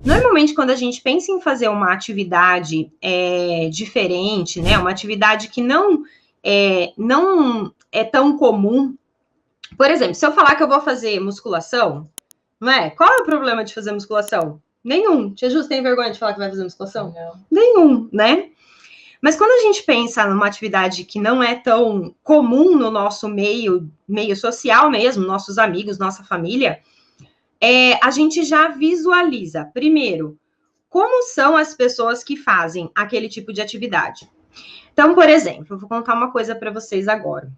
Normalmente, quando a gente pensa em fazer uma atividade diferente, né, uma atividade que não é tão comum, por exemplo, se eu falar que eu vou fazer musculação, não é? Qual é o problema de fazer musculação? Nenhum. Tia Ju, tem vergonha de falar que vai fazer musculação? Não. Nenhum, né? Mas quando a gente pensa numa atividade que não é tão comum no nosso meio social mesmo, nossos amigos, nossa família, a gente já visualiza, primeiro, como são as pessoas que fazem aquele tipo de atividade. Então, por exemplo, eu vou contar uma coisa para vocês agora.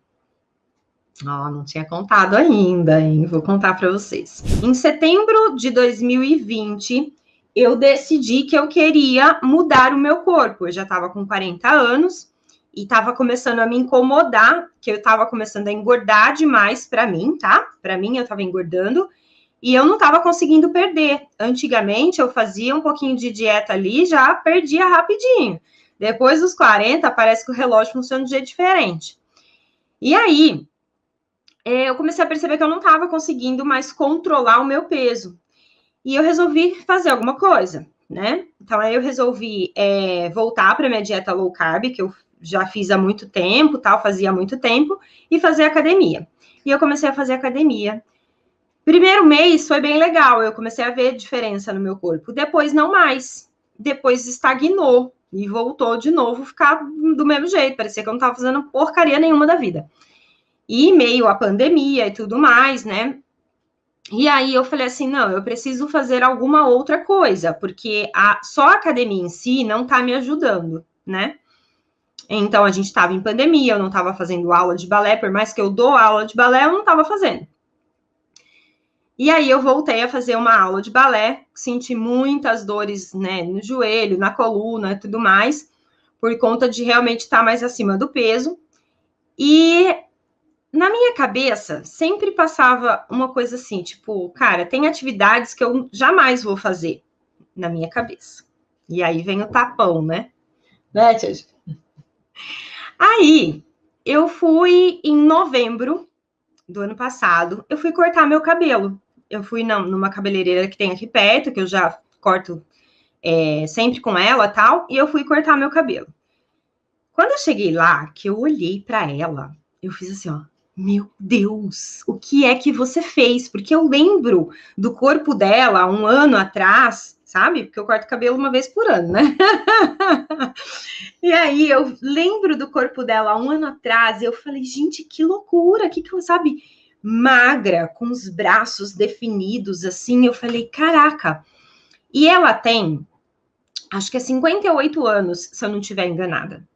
Não tinha contado ainda, hein? Vou contar para vocês. Em setembro de 2020, eu decidi que eu queria mudar o meu corpo. Eu já estava com 40 anos e estava começando a me incomodar, que eu estava começando a engordar demais para mim, tá? Para mim, eu estava engordando e eu não estava conseguindo perder. Antigamente, eu fazia um pouquinho de dieta ali, já perdia rapidinho. Depois dos 40, parece que o relógio funciona de jeito diferente. E aí, eu comecei a perceber que eu não estava conseguindo mais controlar o meu peso. E eu resolvi fazer alguma coisa, né? Então, aí eu resolvi voltar para minha dieta low carb, que eu já fiz há muito tempo, tal, fazia há muito tempo, e fazer academia. E eu comecei a fazer academia. Primeiro mês foi bem legal, eu comecei a ver diferença no meu corpo. Depois, não mais. Depois estagnou e voltou de novo a ficar do mesmo jeito. Parecia que eu não estava fazendo porcaria nenhuma da vida. E meio a pandemia e tudo mais, né? E aí eu falei assim, não, eu preciso fazer alguma outra coisa, porque só a academia em si não tá me ajudando, né? Então a gente estava em pandemia, eu não estava fazendo aula de balé, por mais que eu dou aula de balé, eu não estava fazendo. E aí eu voltei a fazer uma aula de balé, senti muitas dores, né, no joelho, na coluna e tudo mais, por conta de realmente estar mais acima do peso. E na minha cabeça, sempre passava uma coisa assim, tipo, cara, tem atividades que eu jamais vou fazer na minha cabeça. E aí vem o tapão, né? Né, tia? Aí, eu fui em novembro do ano passado, eu fui cortar meu cabelo. Eu fui numa cabeleireira que tem aqui perto, que eu já corto sempre com ela tal, e eu fui cortar meu cabelo. Quando eu cheguei lá, que eu olhei para ela, eu fiz assim, ó, meu Deus, o que é que você fez? Porque eu lembro do corpo dela um ano atrás, sabe? Porque eu corto cabelo uma vez por ano, né? E aí eu lembro do corpo dela um ano atrás, e eu falei, gente, que loucura, que eu, sabe, magra, com os braços definidos, assim, eu falei, caraca. E ela tem, acho que é 58 anos, se eu não estiver enganada.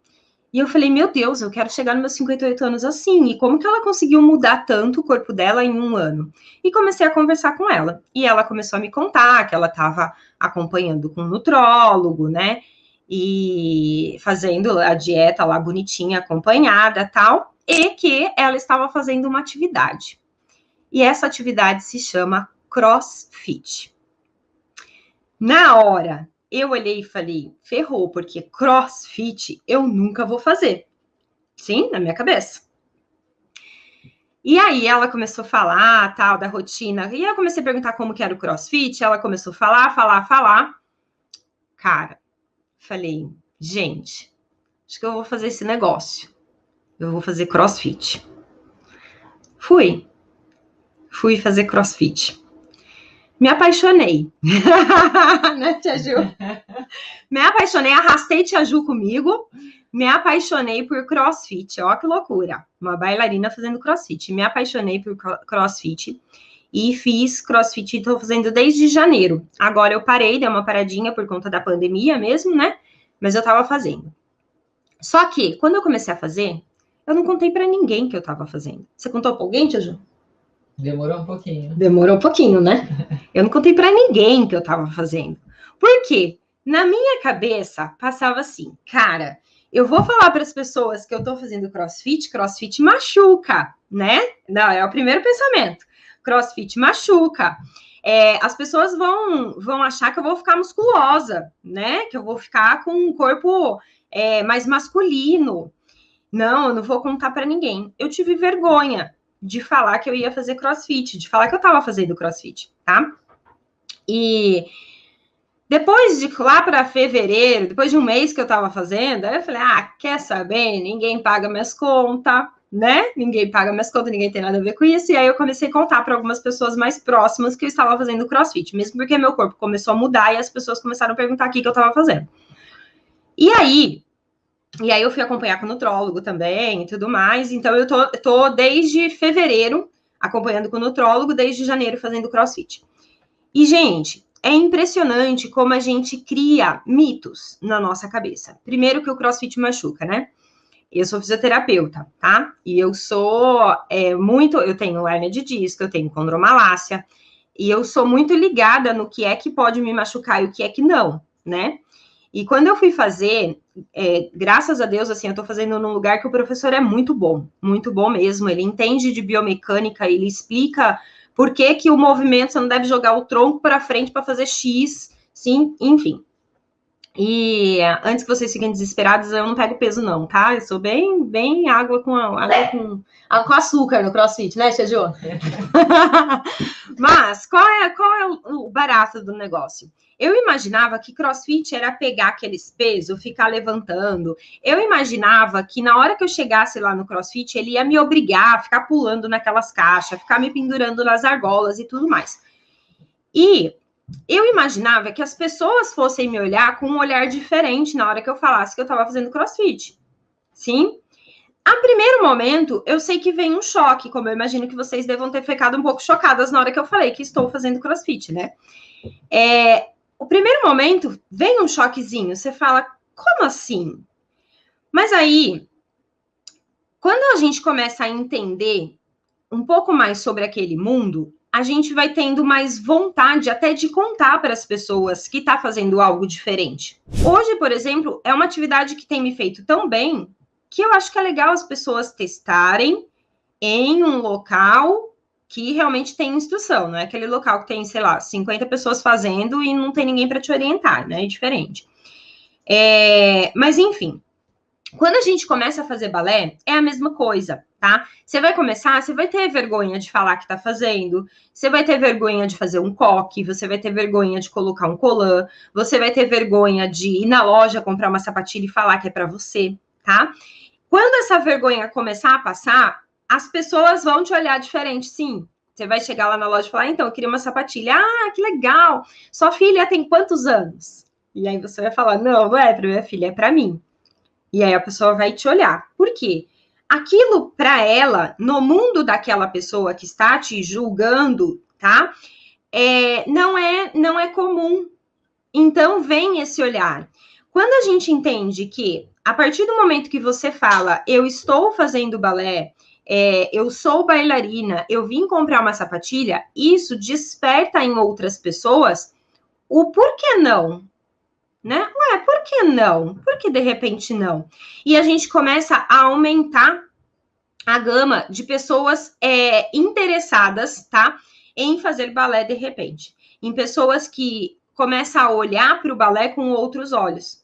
E eu falei, meu Deus, eu quero chegar nos meus 58 anos assim. E como que ela conseguiu mudar tanto o corpo dela em um ano? E comecei a conversar com ela. E ela começou a me contar que ela estava acompanhando com um nutrólogo, né? E fazendo a dieta lá bonitinha, acompanhada, tal. E que ela estava fazendo uma atividade. E essa atividade se chama CrossFit. Na hora, eu olhei e falei, ferrou, porque CrossFit eu nunca vou fazer. Sim, na minha cabeça. E aí ela começou a falar, tal, da rotina. E eu comecei a perguntar como que era o CrossFit. Ela começou a falar. Cara, falei, gente, acho que eu vou fazer esse negócio. Eu vou fazer CrossFit. Fui fazer CrossFit. Me apaixonei. Né, Tia Ju? Me apaixonei, arrastei Tia Ju comigo. Me apaixonei por CrossFit. Ó, que loucura. Uma bailarina fazendo CrossFit. Me apaixonei por CrossFit. E fiz CrossFit, estou fazendo desde janeiro. Agora eu parei, dei uma paradinha por conta da pandemia mesmo, né? Mas eu estava fazendo. Só que, quando eu comecei a fazer, eu não contei para ninguém que eu estava fazendo. Você contou para alguém, Tia Ju? Demorou um pouquinho. Demorou um pouquinho, né? Eu não contei para ninguém que eu estava fazendo. Por quê? Na minha cabeça, passava assim, cara, eu vou falar para as pessoas que eu estou fazendo CrossFit machuca, né? Não, é o primeiro pensamento. CrossFit machuca. As pessoas vão achar que eu vou ficar musculosa, né? Que eu vou ficar com um corpo mais masculino. Não, eu não vou contar para ninguém. Eu tive vergonha de falar que eu ia fazer CrossFit, de falar que eu estava fazendo CrossFit, tá? E Depois de lá para fevereiro, depois de um mês que eu estava fazendo, aí eu falei, quer saber? Ninguém paga minhas contas, né? Ninguém paga minhas contas, ninguém tem nada a ver com isso. E aí eu comecei a contar para algumas pessoas mais próximas que eu estava fazendo CrossFit, mesmo porque meu corpo começou a mudar e as pessoas começaram a perguntar o que eu estava fazendo. E aí eu fui acompanhar com o nutrólogo também e tudo mais. Então eu tô desde fevereiro acompanhando com o nutrólogo, desde janeiro fazendo CrossFit. E, gente, é impressionante como a gente cria mitos na nossa cabeça. Primeiro que o CrossFit machuca, né? Eu sou fisioterapeuta, tá? E eu sou eu tenho hérnia de disco, eu tenho condromalácia, e eu sou muito ligada no que é que pode me machucar e o que é que não, né? E quando eu fui fazer, graças a Deus, assim, eu tô fazendo num lugar que o professor é muito bom mesmo, ele entende de biomecânica, ele explica por que que o movimento, você não deve jogar o tronco para frente para fazer X, sim, enfim. E antes que vocês fiquem desesperados, eu não pego peso não, tá? Eu sou bem água com açúcar no CrossFit, né, Tia Jo? Mas qual é o barato do negócio? Eu imaginava que CrossFit era pegar aqueles pesos, ficar levantando. Eu imaginava que na hora que eu chegasse lá no CrossFit, ele ia me obrigar a ficar pulando naquelas caixas, ficar me pendurando nas argolas e tudo mais. E eu imaginava que as pessoas fossem me olhar com um olhar diferente na hora que eu falasse que eu estava fazendo CrossFit. Sim? A primeiro momento, eu sei que vem um choque, como eu imagino que vocês devam ter ficado um pouco chocadas na hora que eu falei que estou fazendo CrossFit, né? O primeiro momento, vem um choquezinho, você fala, como assim? Mas aí, quando a gente começa a entender um pouco mais sobre aquele mundo, a gente vai tendo mais vontade até de contar para as pessoas que está fazendo algo diferente. Hoje, por exemplo, é uma atividade que tem me feito tão bem que eu acho que é legal as pessoas testarem em um local que realmente tem instrução, não é aquele local que tem, sei lá, 50 pessoas fazendo e não tem ninguém para te orientar, né? É diferente. Mas, enfim, quando a gente começa a fazer balé, é a mesma coisa, tá? Você vai começar, você vai ter vergonha de falar que tá fazendo, você vai ter vergonha de fazer um coque, você vai ter vergonha de colocar um colã, você vai ter vergonha de ir na loja comprar uma sapatilha e falar que é para você, tá? Quando essa vergonha começar a passar, as pessoas vão te olhar diferente, sim. Você vai chegar lá na loja e falar, então, eu queria uma sapatilha. Ah, que legal! Sua filha tem quantos anos? E aí você vai falar, não é para minha filha, é para mim. E aí a pessoa vai te olhar. Por quê? Aquilo para ela, no mundo daquela pessoa que está te julgando, tá? Não é comum. Então vem esse olhar. Quando a gente entende que a partir do momento que você fala, eu estou fazendo balé, eu sou bailarina, eu vim comprar uma sapatilha, isso desperta em outras pessoas o porquê não, né? Por que não? Por que de repente não? E a gente começa a aumentar a gama de pessoas interessadas, tá? Em fazer balé de repente. Em pessoas que começam a olhar para o balé com outros olhos.